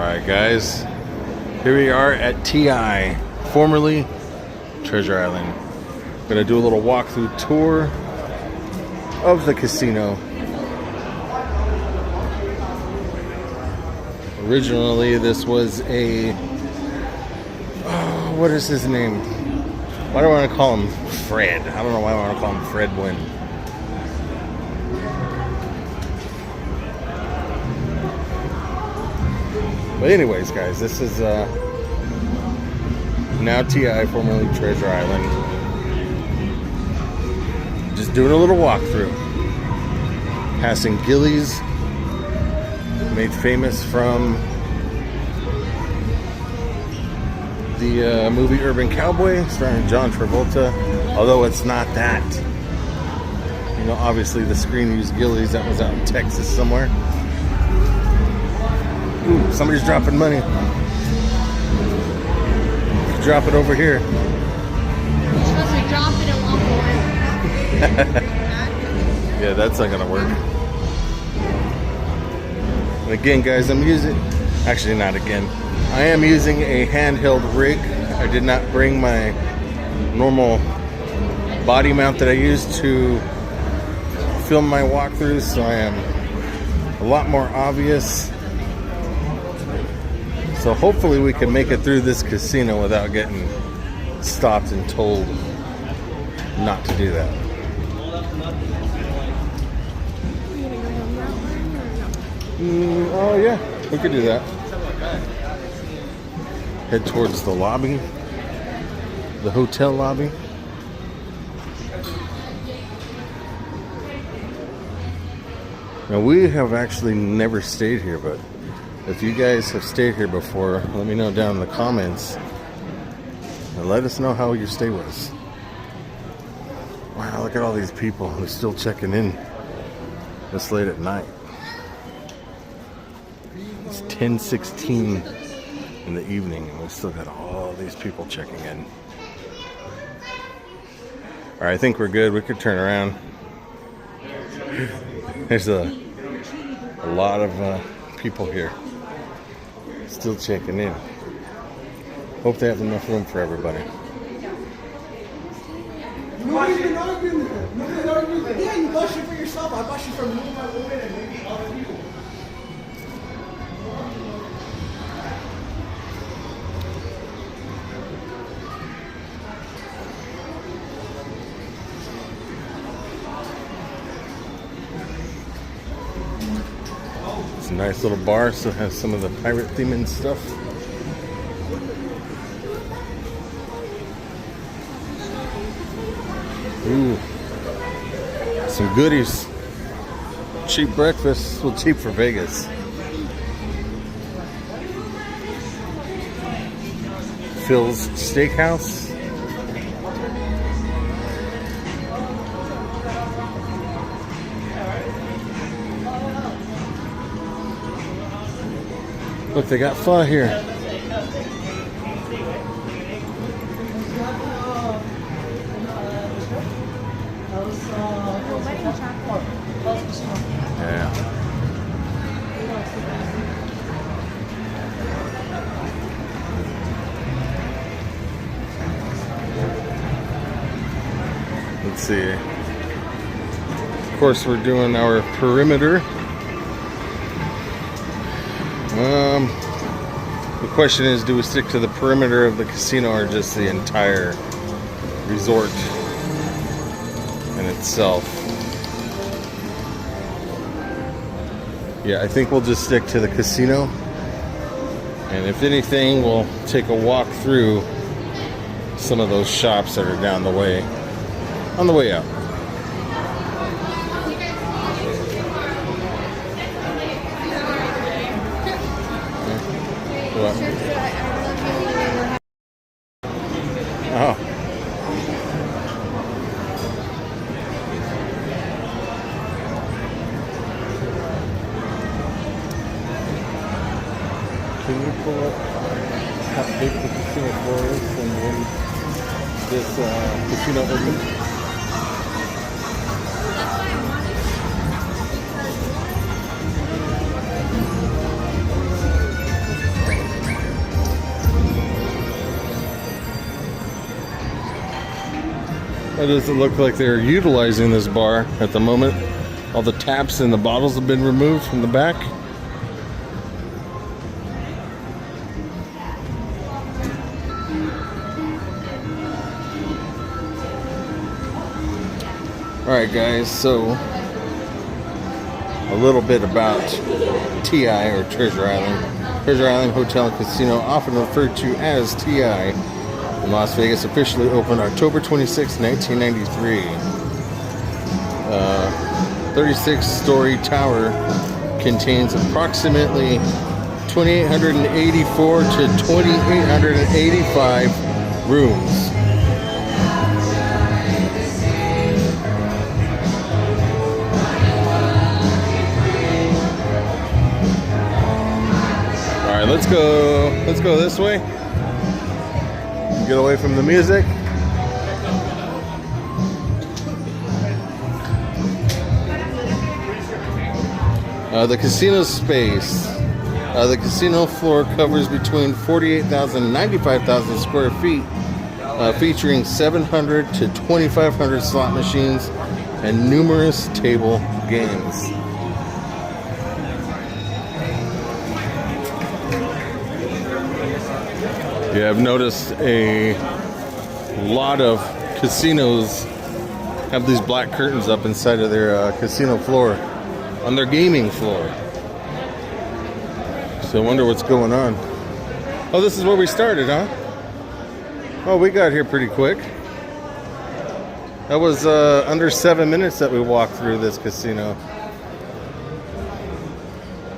Alright guys, here we are at TI, formerly Treasure Island. Gonna do a little walkthrough tour of the casino. Originally this was a, what is his name? Why do I want to call him Fred? I don't know why I want to call him Fred Wynn. But anyways, guys, this is now TI, formerly Treasure Island. Just doing a little walkthrough. Passing Gillies, made famous from the movie Urban Cowboy, starring John Travolta. Although it's not that. You know, obviously the screen used Gillies. That was out in Texas somewhere. Ooh, somebody's dropping money. Drop it over here. You're supposed to drop it and walk away. Yeah, that's not gonna work. And again, guys, I'm using, actually not again, I am using a handheld rig. I did not bring my normal body mount that I use to film my walkthroughs, so I am a lot more obvious. So hopefully we can make it through this casino without getting stopped and told not to do that. Oh yeah, we could do that. Head towards the lobby, the hotel lobby. Now we have actually never stayed here, but if you guys have stayed here before, let me know down in the comments and let us know how your stay was. Wow, look at all these people who are still checking in this late at night. It's 10:16 in the evening and we still got all these people checking in. Alright, I think we're good. We could turn around. There's a lot of people here still checking in. Hope they have enough room for everybody. Nobody's been arguing with it. Nobody's arguing with it. Yeah, you bust you for yourself. I bust you for moving my woman and maybe other people. It's a nice little bar, still has some of the pirate theme and stuff. Ooh, some goodies. Cheap breakfast, well, cheap for Vegas. Phil's Steakhouse. Look, they got pho here. Yeah. Let's see. Of course, we're doing our perimeter. The question is, do we stick to the perimeter of the casino or just the entire resort in itself? Yeah, I think we'll just stick to the casino. And if anything, we'll take a walk through some of those shops that are down the way, on the way out. What? Oh. Can you pull up how big the casino floor is and when this casino opens? It doesn't look like they're utilizing this bar at the moment. All the taps and the bottles have been removed from the back. Alright guys, so a little bit about TI, or Treasure Island. Treasure Island Hotel and Casino, often referred to as TI, in Las Vegas, officially opened October 26, 1993. 36-story tower contains approximately 2,884 to 2,885 rooms. All right, let's go this way. Get away from the music. The casino space. The casino floor covers between 48,000 and 95,000 square feet, featuring 700 to 2,500 slot machines and numerous table games. Yeah, I've noticed a lot of casinos have these black curtains up inside of their casino floor, on their gaming floor. So I wonder what's going on. Oh, this is where we started, huh? Oh, we got here pretty quick. That was under 7 minutes that we walked through this casino.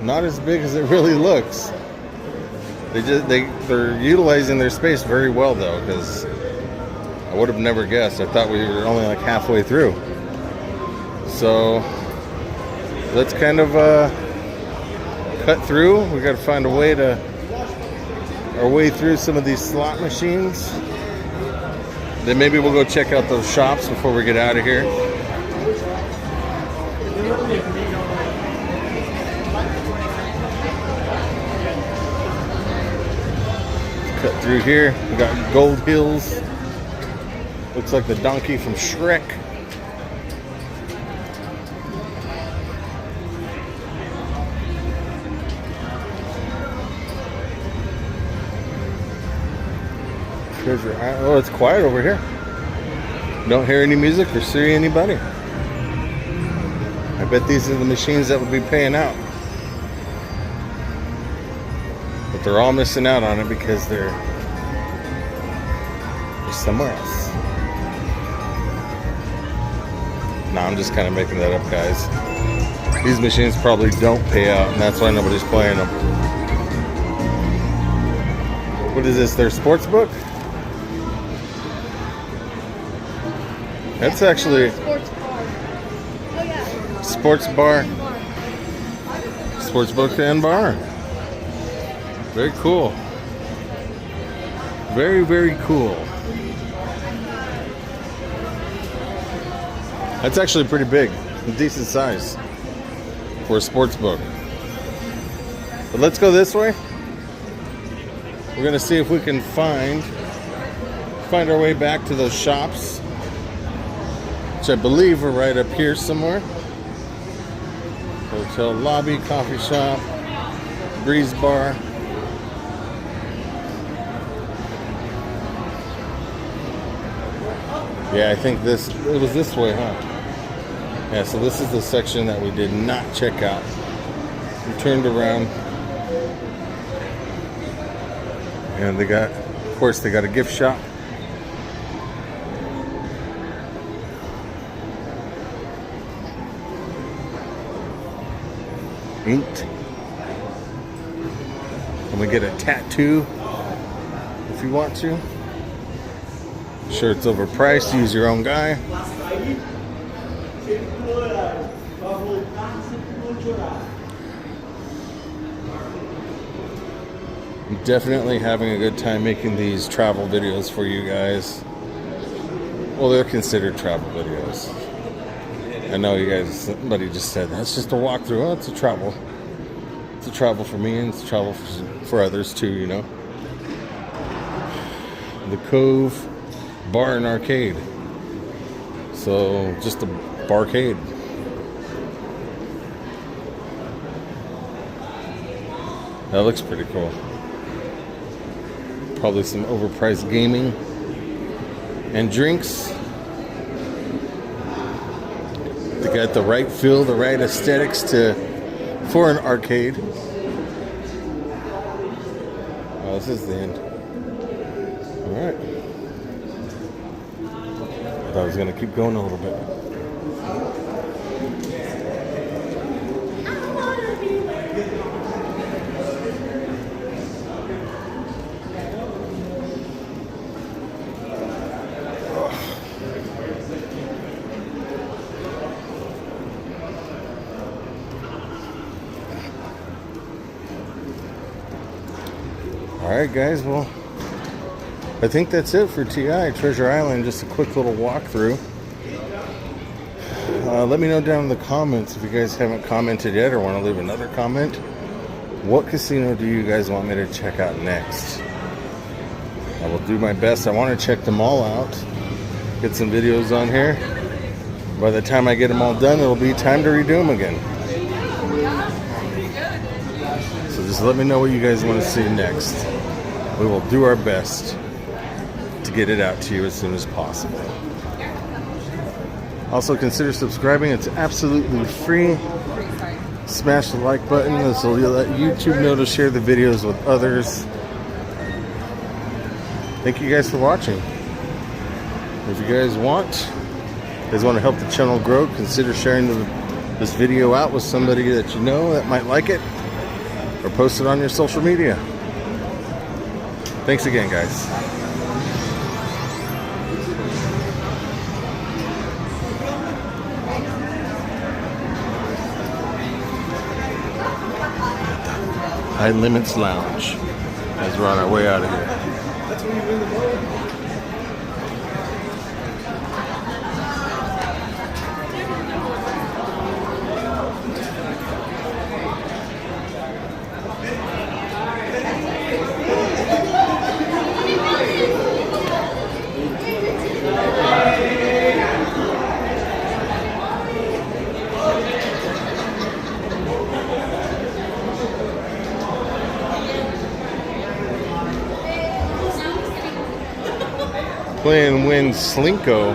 Not as big as it really looks. They're utilizing their space very well though, because I would have never guessed. I thought we were only like halfway through. So let's kind of cut through. We got to find a way to our way through some of these slot machines. Then maybe we'll go check out those shops before we get out of here. Cut through here. We got Gold Hills. Looks like the donkey from Shrek. Treasure Island. Oh, it's quiet over here. Don't hear any music or see anybody. I bet these are the machines that would be paying out. But they're all missing out on it because they're somewhere else. No, I'm just kind of making that up, guys. These machines probably don't pay out, and that's why nobody's playing them. What is this, their sports book? That's actually Sports bar. Oh yeah. sports bar. Sports book and bar. Very cool. Very, very cool. That's actually pretty big. A decent size for a sports book. But let's go this way. We're gonna see if we can find our way back to those shops, which I believe are right up here somewhere. Hotel lobby, coffee shop, breeze bar. Yeah, I think it was this way, huh? Yeah, so this is the section that we did not check out. We turned around. And they got, of course, they got a gift shop. Inked. And we get a tattoo if you want to. Sure, it's overpriced. Use your own guy. I'm definitely having a good time making these travel videos for you guys. Well, they're considered travel videos. I know you guys, somebody just said that's just a walkthrough. Oh, it's a travel. It's a travel for me, and it's a travel for others too, you know. The Cove Bar and Arcade. So just a barcade. That looks pretty cool. Probably some overpriced gaming and drinks. They got the right feel, the right aesthetics for an arcade. Oh, this is the end. All right. I thought I was gonna keep going a little bit. Alright guys, well, I think that's it for TI, Treasure Island. Just a quick little walkthrough. Let me know down in the comments if you guys haven't commented yet or want to leave another comment. What casino do you guys want me to check out next? I will do my best. I want to check them all out. Get some videos on here. By the time I get them all done, it'll be time to redo them again. So just let me know what you guys want to see next. We will do our best to get it out to you as soon as possible. Also consider subscribing. It's absolutely free. Smash the like button. This will let YouTube know to share the videos with others. Thank you guys for watching. If you guys want to help the channel grow, consider sharing this video out with somebody that you know that might like it, or post it on your social media. Thanks again, guys. High Limits Lounge as we're on our way out of here. That's when you win the vote. Play and win Slinko.